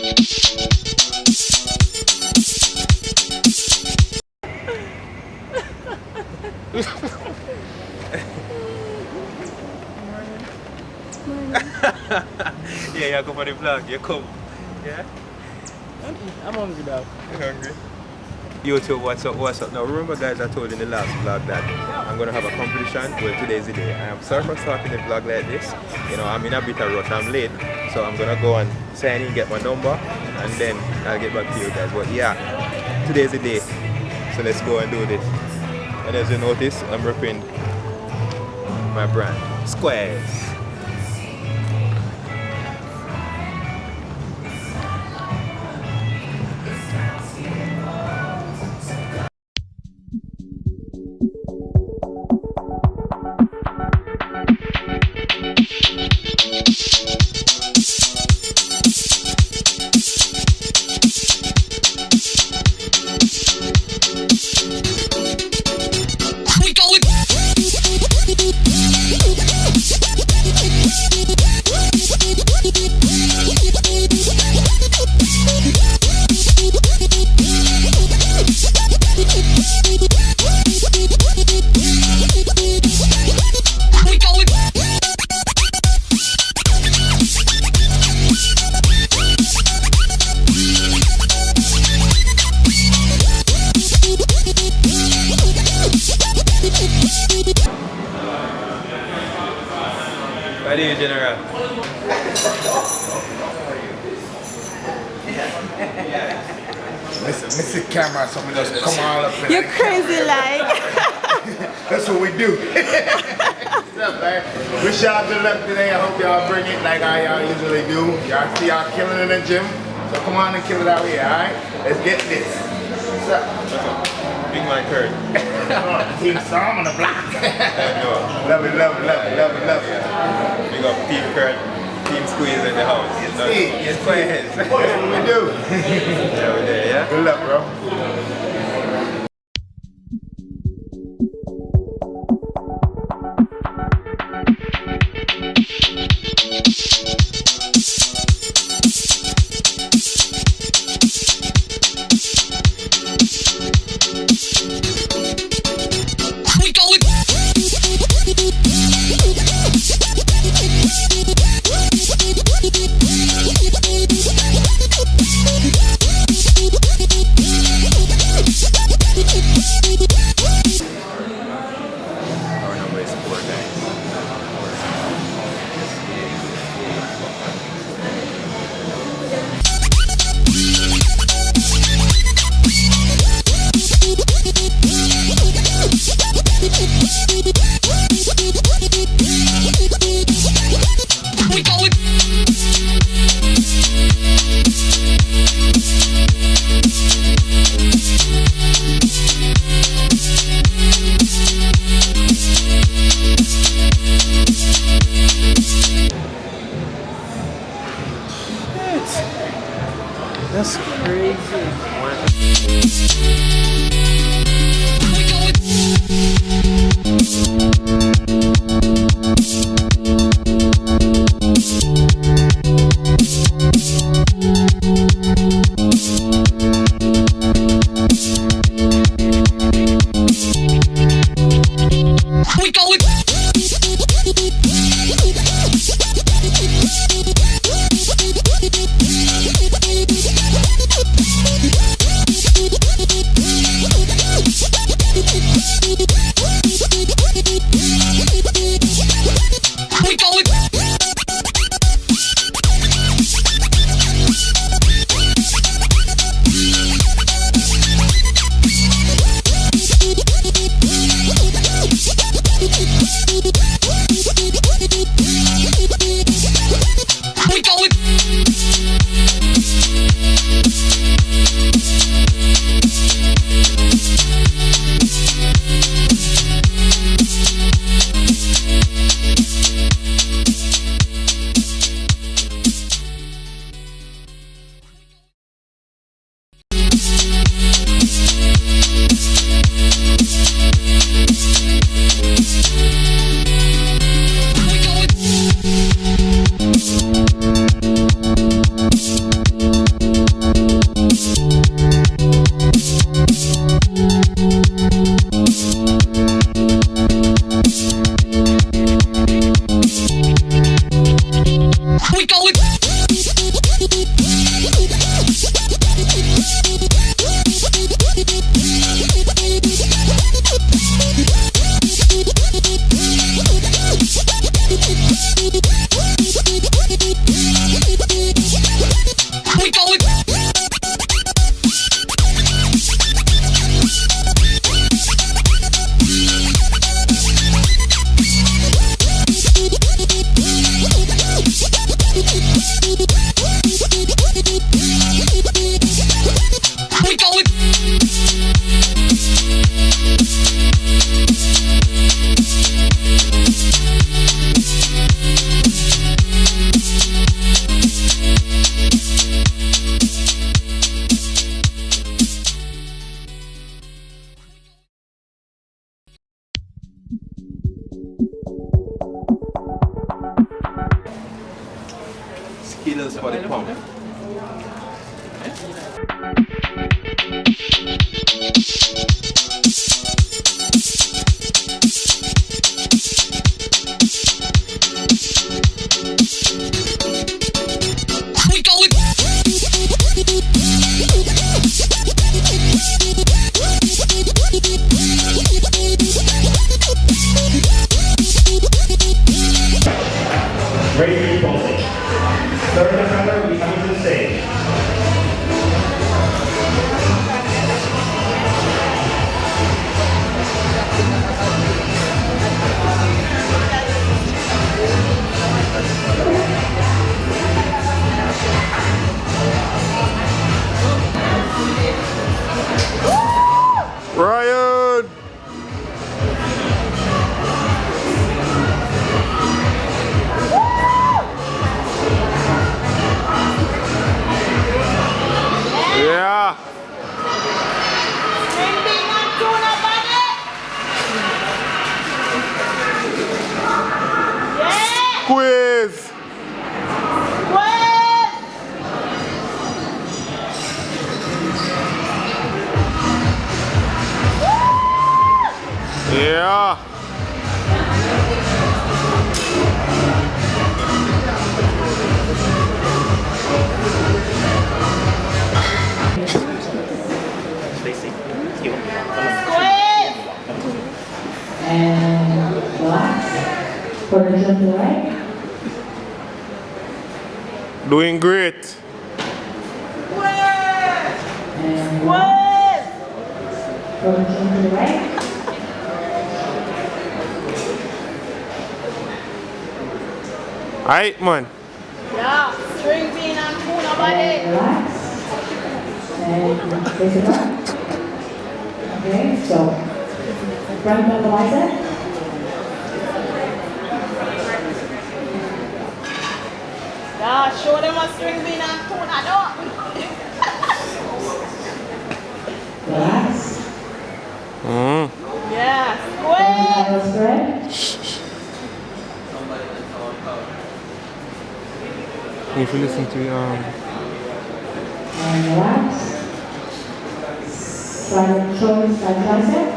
Yeah, you come for the vlog. You come. Yeah? I'm hungry, dog. You hungry? YouTube, what's up, what's up? Now remember guys, I told you in the last vlog that I'm gonna have a competition. Well, today's the day. I'm sorry for starting the vlog like this. You know, I'm in a bit of rush, I'm late. So I'm gonna go and sign in, get my number, and then I'll get back to you guys. But yeah, today's the day. So let's go and do this. And as you notice, I'm repping my brand, Squares. How do you, General? Mr. Camera, so we just come all up in You're crazy, like. That's what we do. What's up, man? Wish y'all good luck today. I hope y'all bring it like how y'all usually do. Y'all see y'all killing it in the gym. So come on and kill it out here, alright? Let's get this. What's up? Big man Kurt. Team Storm on the block. Love it, love it, love it, love it, love it. Big up Team Kurt, Team Squeeze in the house. Yes, Squares. That's what we do. Yeah, we're there, yeah? Good luck, bro. Our number is 4 guys. That's crazy. Skills for the pump. Ready for pulsing. Third defender will be coming to the stage. Ryan! Yeah! Quiz! Yeah! And relax. Further to the right. Doing great. And relax. Further to the right. Alright, man. Yeah, string bean and tuna body. And relax. And face it up. Okay, so front of the bicep. Yeah, show them a string bean and tuna, no? Relax. Yeah, And squeeze. spread. If you listen to And relax. Side shoulder, side tricep.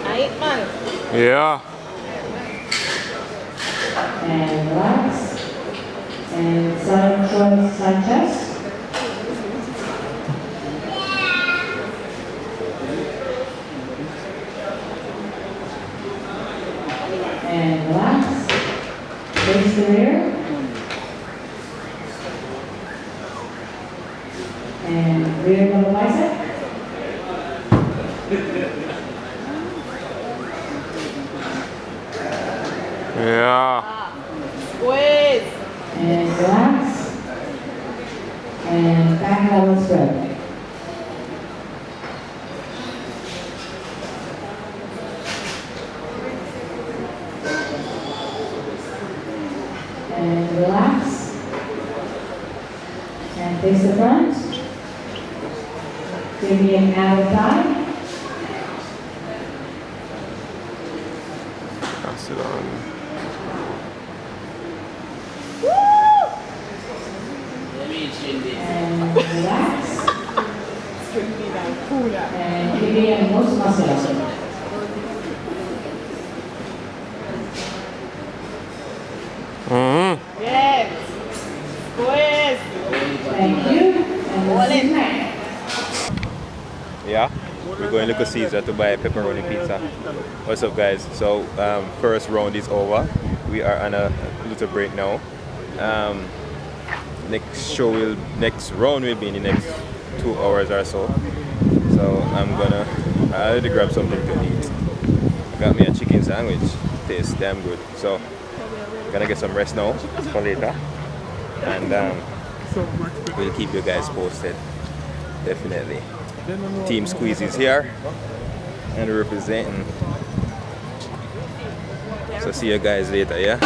Aight, man. yeah. And relax. And side shoulder, side chest. And relax. Face the rear. And rear double bicep. Yeah. Squeeze. And relax. And back elbow spread. And relax. And face the front. Give me an outer thigh. Pass it on. And relax. String bean and tuna. And give me a most muscle. Yes. Squeeze. Thank you. And Hold it. neck. Yeah, we're going to Little Caesar to buy a pepperoni pizza. What's up, guys? So first round is over. We are on a little break now. Next round will be in the next 2 hours or so. So I already grab something to eat. Got me a chicken sandwich. Tastes damn good. So gonna get some rest now for later, and we'll keep you guys posted. Definitely. Team Squeeze is here and representing. So see you guys later, yeah?